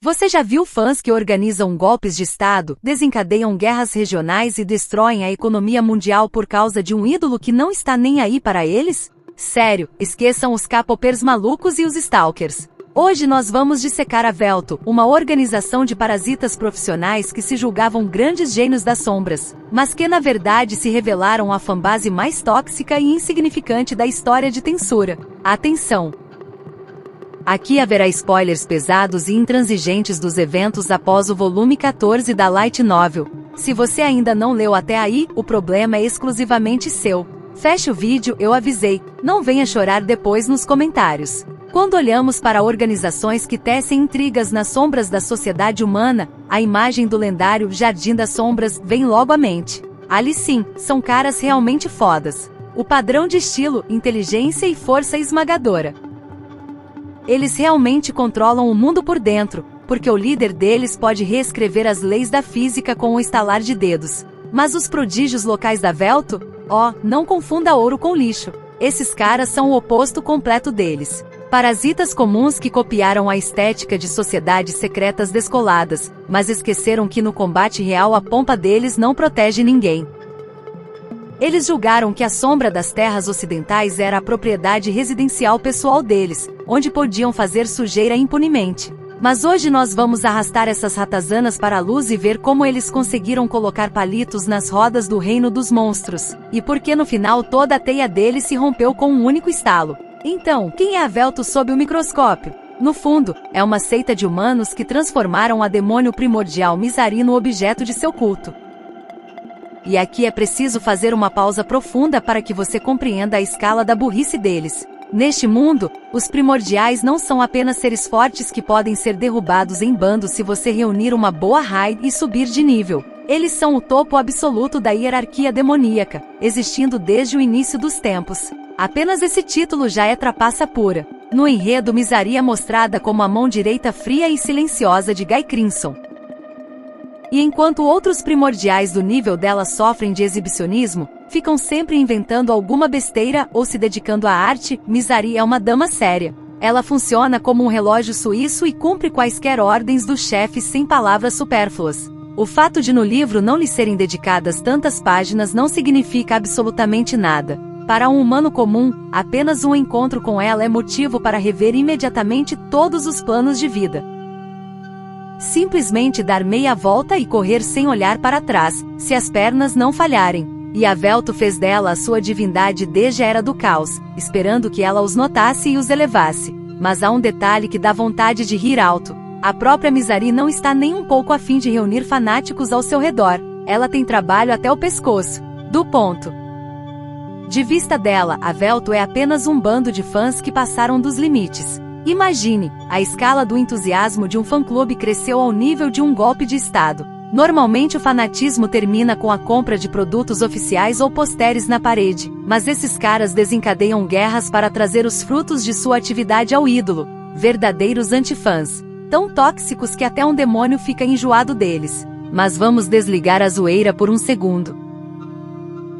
Você já viu fãs que organizam golpes de Estado, desencadeiam guerras regionais e destroem a economia mundial por causa de um ídolo que não está nem aí para eles? Sério, esqueçam os K-popers malucos e os stalkers. Hoje nós vamos dissecar a Velto, uma organização de parasitas profissionais que se julgavam grandes gênios das sombras, mas que na verdade se revelaram a fanbase mais tóxica e insignificante da história de Tensura. Atenção! Aqui haverá spoilers pesados e intransigentes dos eventos após o volume 14 da Light Novel. Se você ainda não leu até aí, o problema é exclusivamente seu. Feche o vídeo, eu avisei, não venha chorar depois nos comentários. Quando olhamos para organizações que tecem intrigas nas sombras da sociedade humana, a imagem do lendário Jardim das Sombras vem logo à mente. Ali sim, são caras realmente fodas. O padrão de estilo, inteligência e força esmagadora. Eles realmente controlam o mundo por dentro, porque o líder deles pode reescrever as leis da física com um estalar de dedos. Mas os prodígios locais da Velto? Não confunda ouro com lixo. Esses caras são o oposto completo deles. Parasitas comuns que copiaram a estética de sociedades secretas descoladas, mas esqueceram que no combate real a pompa deles não protege ninguém. Eles julgaram que a sombra das terras ocidentais era a propriedade residencial pessoal deles, onde podiam fazer sujeira impunemente. Mas hoje nós vamos arrastar essas ratazanas para a luz e ver como eles conseguiram colocar palitos nas rodas do reino dos monstros, e por que no final toda a teia deles se rompeu com um único estalo. Então, quem é a Velto sob o microscópio? No fundo, é uma seita de humanos que transformaram a demônio primordial Mizari no objeto de seu culto. E aqui é preciso fazer uma pausa profunda para que você compreenda a escala da burrice deles. Neste mundo, os primordiais não são apenas seres fortes que podem ser derrubados em bando se você reunir uma boa raid e subir de nível. Eles são o topo absoluto da hierarquia demoníaca, existindo desde o início dos tempos. Apenas esse título já é trapaça pura. No enredo, Mizari é mostrada como a mão direita fria e silenciosa de Guy Crimson. E enquanto outros primordiais do nível dela sofrem de exibicionismo, ficam sempre inventando alguma besteira ou se dedicando à arte, Mizari é uma dama séria. Ela funciona como um relógio suíço e cumpre quaisquer ordens dos chefes sem palavras supérfluas. O fato de no livro não lhe serem dedicadas tantas páginas não significa absolutamente nada. Para um humano comum, apenas um encontro com ela é motivo para rever imediatamente todos os planos de vida. Simplesmente dar meia volta e correr sem olhar para trás, se as pernas não falharem. E a Velto fez dela a sua divindade desde a Era do Caos, esperando que ela os notasse e os elevasse. Mas há um detalhe que dá vontade de rir alto. A própria Mizari não está nem um pouco a fim de reunir fanáticos ao seu redor. Ela tem trabalho até o pescoço. Do ponto de vista dela, a Velto é apenas um bando de fãs que passaram dos limites. Imagine, a escala do entusiasmo de um fã-clube cresceu ao nível de um golpe de Estado. Normalmente o fanatismo termina com a compra de produtos oficiais ou posteres na parede, mas esses caras desencadeiam guerras para trazer os frutos de sua atividade ao ídolo. Verdadeiros antifãs. Tão tóxicos que até um demônio fica enjoado deles. Mas vamos desligar a zoeira por um segundo.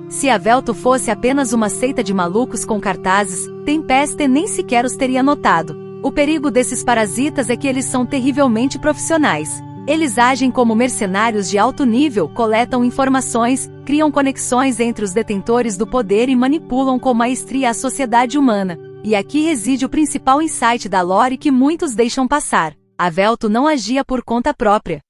Se a Velto fosse apenas uma seita de malucos com cartazes, Tempeste nem sequer os teria notado. O perigo desses parasitas é que eles são terrivelmente profissionais. Eles agem como mercenários de alto nível, coletam informações, criam conexões entre os detentores do poder e manipulam com maestria a sociedade humana. E aqui reside o principal insight da lore que muitos deixam passar. A Velto não agia por conta própria.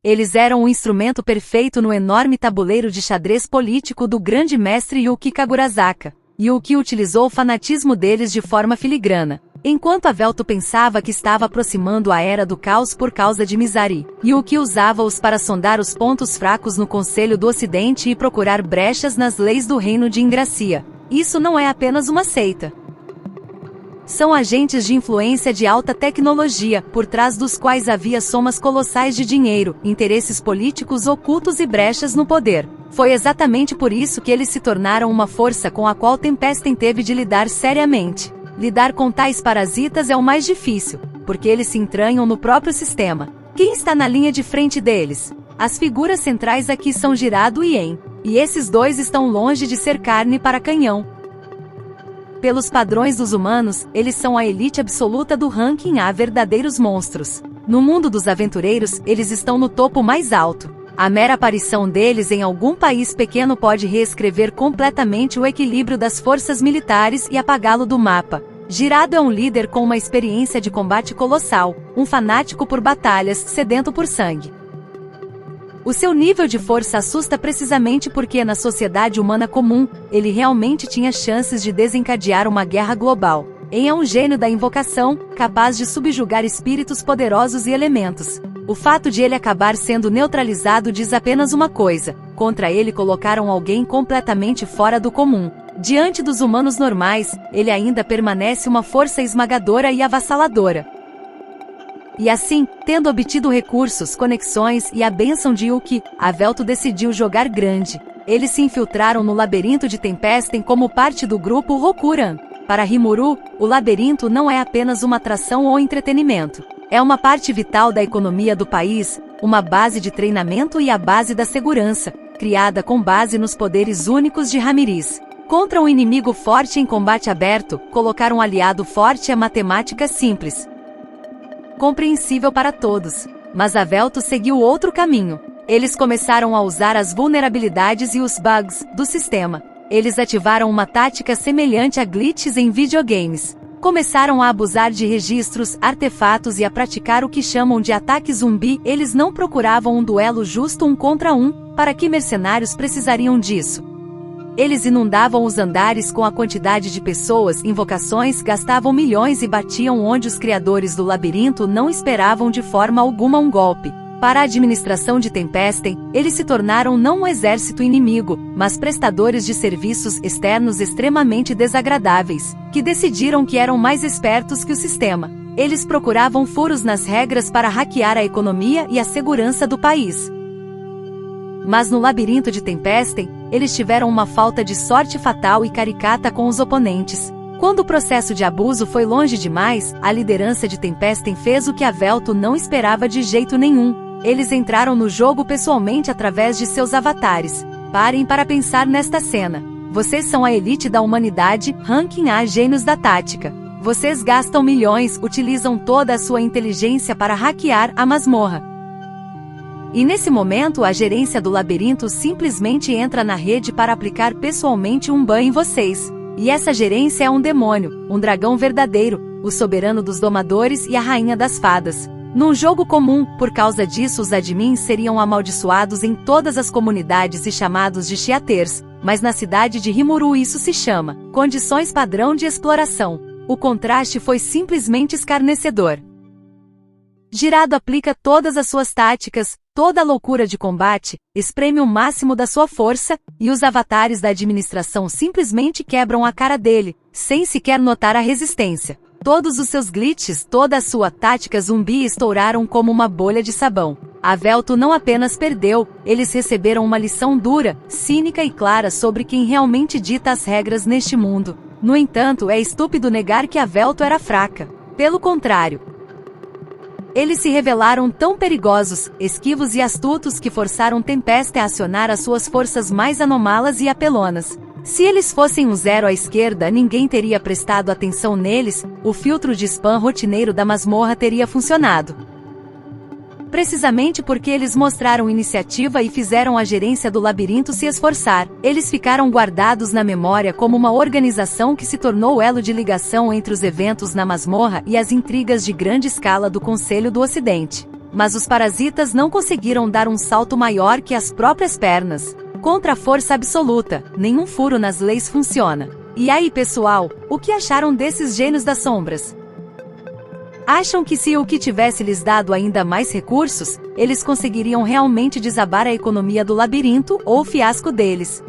Eles eram o instrumento perfeito no enorme tabuleiro de xadrez político do grande mestre Yuki Kagurazaka. Yuki utilizou o fanatismo deles de forma filigrana. Enquanto a Velto pensava que estava aproximando a Era do Caos por causa de Mizari, Yuki usava-os para sondar os pontos fracos no Conselho do Ocidente e procurar brechas nas leis do Reino de Ingracia. Isso não é apenas uma seita. São agentes de influência de alta tecnologia, por trás dos quais havia somas colossais de dinheiro, interesses políticos ocultos e brechas no poder. Foi exatamente por isso que eles se tornaram uma força com a qual Tempest teve de lidar seriamente. Lidar com tais parasitas é o mais difícil, porque eles se entranham no próprio sistema. Quem está na linha de frente deles? As figuras centrais aqui são Jirado e En, e esses dois estão longe de ser carne para canhão. Pelos padrões dos humanos, eles são a elite absoluta do ranking A, verdadeiros monstros. No mundo dos aventureiros, eles estão no topo mais alto. A mera aparição deles em algum país pequeno pode reescrever completamente o equilíbrio das forças militares e apagá-lo do mapa. Jirado é um líder com uma experiência de combate colossal, um fanático por batalhas, sedento por sangue. O seu nível de força assusta precisamente porque na sociedade humana comum, ele realmente tinha chances de desencadear uma guerra global. É um gênio da invocação, capaz de subjugar espíritos poderosos e elementos. O fato de ele acabar sendo neutralizado diz apenas uma coisa: contra ele colocaram alguém completamente fora do comum. Diante dos humanos normais, ele ainda permanece uma força esmagadora e avassaladora. E assim, tendo obtido recursos, conexões e a bênção de Yuki, Avelto decidiu jogar grande. Eles se infiltraram no labirinto de Tempesten como parte do grupo Rokuran. Para Rimuru, o labirinto não é apenas uma atração ou entretenimento. É uma parte vital da economia do país, uma base de treinamento e a base da segurança, criada com base nos poderes únicos de Ramiriz. Contra um inimigo forte em combate aberto, colocar um aliado forte é matemática simples. Compreensível para todos. Mas Avelto seguiu outro caminho. Eles começaram a usar as vulnerabilidades e os bugs do sistema. Eles ativaram uma tática semelhante a glitches em videogames. Começaram a abusar de registros, artefatos e a praticar o que chamam de ataque zumbi. Eles não procuravam um duelo justo 1 contra 1, para que mercenários precisariam disso? Eles inundavam os andares com a quantidade de pessoas, invocações, gastavam milhões e batiam onde os criadores do labirinto não esperavam de forma alguma um golpe. Para a administração de Tempesten, eles se tornaram não um exército inimigo, mas prestadores de serviços externos extremamente desagradáveis, que decidiram que eram mais espertos que o sistema. Eles procuravam furos nas regras para hackear a economia e a segurança do país. Mas no labirinto de Tempesten, eles tiveram uma falta de sorte fatal e caricata com os oponentes. Quando o processo de abuso foi longe demais, a liderança de Tempesten fez o que Avelto não esperava de jeito nenhum. Eles entraram no jogo pessoalmente através de seus avatares. Parem para pensar nesta cena. Vocês são a elite da humanidade, ranking A, gênios da tática. Vocês gastam milhões, utilizam toda a sua inteligência para hackear a masmorra. E nesse momento a gerência do labirinto simplesmente entra na rede para aplicar pessoalmente um ban em vocês. E essa gerência é um demônio, um dragão verdadeiro, o soberano dos domadores e a rainha das fadas. Num jogo comum, por causa disso os admins seriam amaldiçoados em todas as comunidades e chamados de chiaters, mas na cidade de Rimuru isso se chama condições padrão de exploração. O contraste foi simplesmente escarnecedor. Jirado aplica todas as suas táticas, toda a loucura de combate, espreme o máximo da sua força, e os avatares da administração simplesmente quebram a cara dele, sem sequer notar a resistência. Todos os seus glitches, toda a sua tática zumbi estouraram como uma bolha de sabão. Avelto não apenas perdeu, eles receberam uma lição dura, cínica e clara sobre quem realmente dita as regras neste mundo. No entanto, é estúpido negar que Avelto era fraca. Pelo contrário, eles se revelaram tão perigosos, esquivos e astutos que forçaram Tempesten a acionar as suas forças mais anômalas e apelonas. Se eles fossem um zero à esquerda, ninguém teria prestado atenção neles, o filtro de spam rotineiro da masmorra teria funcionado. Precisamente porque eles mostraram iniciativa e fizeram a gerência do labirinto se esforçar, eles ficaram guardados na memória como uma organização que se tornou o elo de ligação entre os eventos na masmorra e as intrigas de grande escala do Conselho do Ocidente. Mas os parasitas não conseguiram dar um salto maior que as próprias pernas. Contra a força absoluta, nenhum furo nas leis funciona. E aí, pessoal, o que acharam desses gênios das sombras? Acham que se o que tivesse lhes dado ainda mais recursos, eles conseguiriam realmente desabar a economia do labirinto ou o fiasco deles?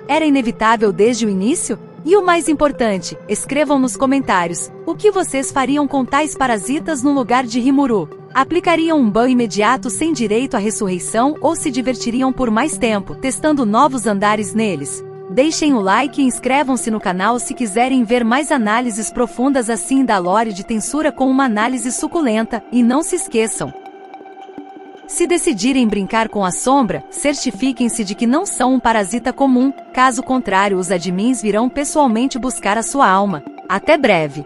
Era inevitável desde o início? E o mais importante, escrevam nos comentários, o que vocês fariam com tais parasitas no lugar de Rimuru? Aplicariam um ban imediato sem direito à ressurreição ou se divertiriam por mais tempo, testando novos andares neles? Deixem o like e inscrevam-se no canal se quiserem ver mais análises profundas assim da lore de Tensura com uma análise suculenta, e não se esqueçam. Se decidirem brincar com a sombra, certifiquem-se de que não são um parasita comum, caso contrário os admins virão pessoalmente buscar a sua alma. Até breve!